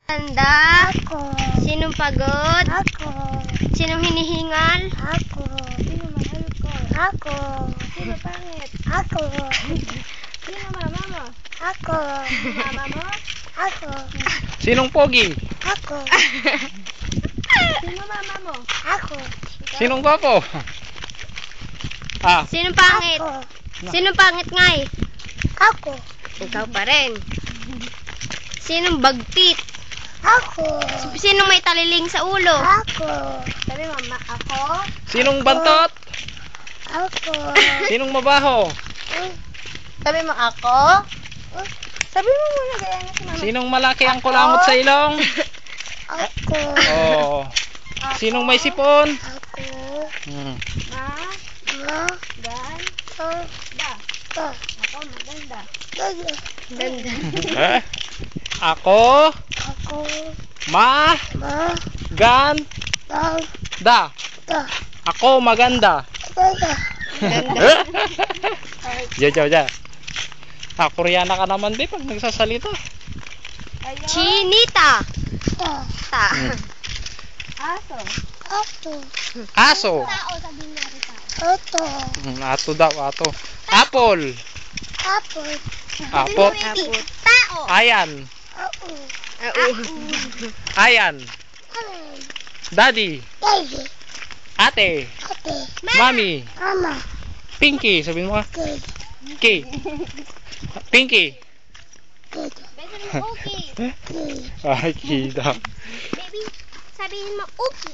Handa? Ako. Sinong pagod? Ako. Sinong hinihingal? Ako. Sino mahal ko? Ako. Sino pangit? Ako. Sino mama mo? Ako. Mama mo? Ako. Sinong pogi? Ako. Sino mama mo? Ako. Sinong gwapo? Ah, Sinong pangit? Ako. Sinong pangit ngay? Ako. Ikaw pa rin. Sinong bagtit? Ako. Sinong may taliling sa ulo? Ako. Sabi mama, ako? sinong bantot? Ako. Sinong mabaho? Sabi mo, ako? Sabi mo muna, gaya na si mama. Sinong malaki ang kulamot sa ilong? Ako. Oh. Sinong may sipon? Ako. Hmm. Ma? Ma. Dan? Ma. Da? Ma. Ako, maganda. Dada. Ganda. Eh? Ako, Ako. ma, Ma. gan, Dad. da. Da. Ako maganda. Dada. Ganda. Ja. Ah, Koreana ka naman din pag nagsasalita. Chinita. Da. Ta. Aso. Aso. Tao, sabihin natin tao. Ato. Ato daw, ato. Apple. Apple. Apot. Tao. Ayan. Ako. Ayan. Alay. Daddy. Daddy. Ate. Ate. Mami. Mama. Pinky. Sabihin mo ka. Good. Ki. Pinky. Good. Okay. Good. Ay, kita. Baby, sabihin mo, okay.